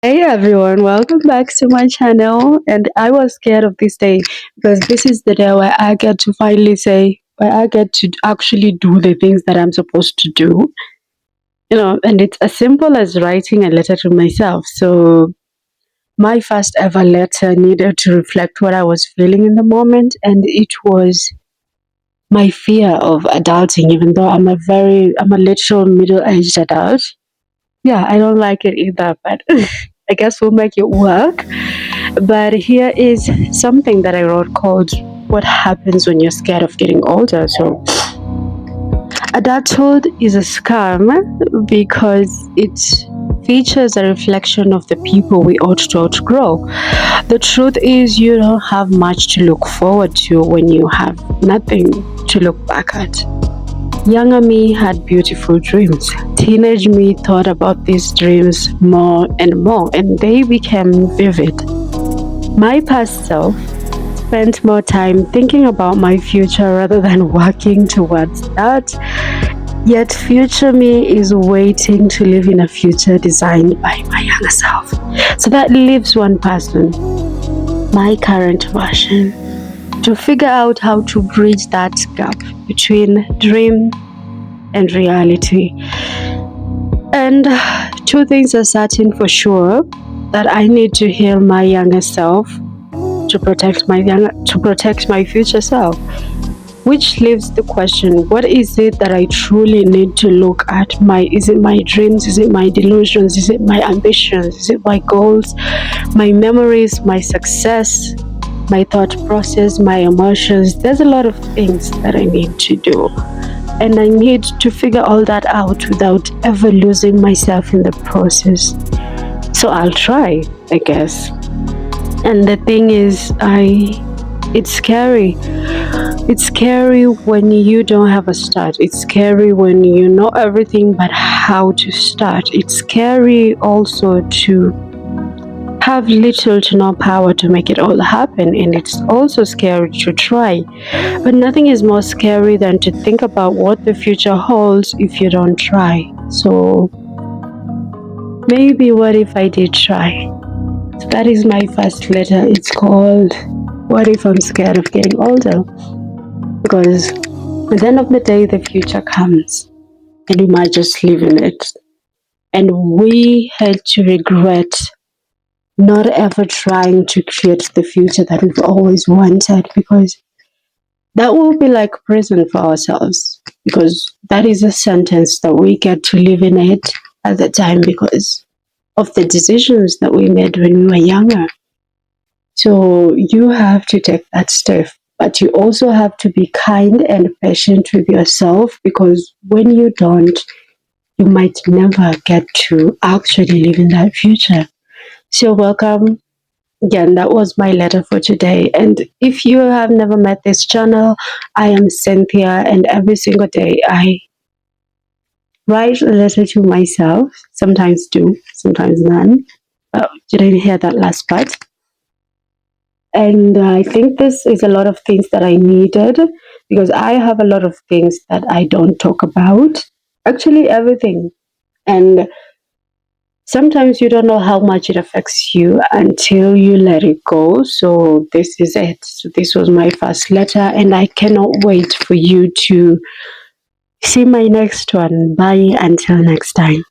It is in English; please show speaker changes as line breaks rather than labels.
Hey everyone, welcome back to my channel. And I was scared of this day because this is the day where I get to finally say, where I get to actually do the things that I'm supposed to do. And it's as simple as writing a letter to myself. So, my first ever letter needed to reflect what I was feeling in the moment, and it was my fear of adulting, even though I'm a literal middle aged adult. Yeah, I don't like it either, but I guess we'll make it work. But here is something that I wrote called What Happens When You're Scared of Getting Older. So, adulthood is a scam because it features a reflection of the people we ought to outgrow. The truth is, you don't have much to look forward to when you have nothing to look back at. Younger me had beautiful dreams. Teenage me thought about these dreams more and more, and they became vivid. My past self spent more time thinking about my future rather than working towards that. Yet, future me is waiting to live in a future designed by my younger self. So that leaves one person, my current version, to figure out how to bridge that gap between dream and reality. And two things are certain for sure, that I need to heal my younger self to protect my future self. Which leaves the question, what is it that I truly need to look at? Is it my dreams? Is it my delusions? Is it my ambitions? Is it my goals, my memories, my success, my thought process, my emotions? There's a lot of things that I need to do. And I need to figure all that out without ever losing myself in the process. So I'll try, I guess. And the thing is, it's scary. It's scary when you don't have a start. It's scary when you know everything but how to start. It's scary also to have little to no power to make it all happen, and it's also scary to try. But nothing is more scary than to think about what the future holds if you don't try. So maybe what if I did try? So that is my first letter. It's called What If I'm Scared of Getting Older? Because at the end of the day, the future comes and we might just live in it. And we had to regret not ever trying to create the future that we've always wanted, because that will be like prison for ourselves, because that is a sentence that we get to live in it at the time because of the decisions that we made when we were younger. So you have to take that step, but you also have to be kind and patient with yourself, because when you don't, you might never get to actually live in that future. So welcome. Again, that was my letter for today. And if you have never met this channel, I am Cynthia, and every single day I write a letter to myself. Sometimes two, sometimes none. You didn't hear that last part. And I think this is a lot of things that I needed, because I have a lot of things that I don't talk about. Actually, everything. And sometimes you don't know how much it affects you until you let it go. So this is it. So this was my first letter, and I cannot wait for you to see my next one. Bye until next time.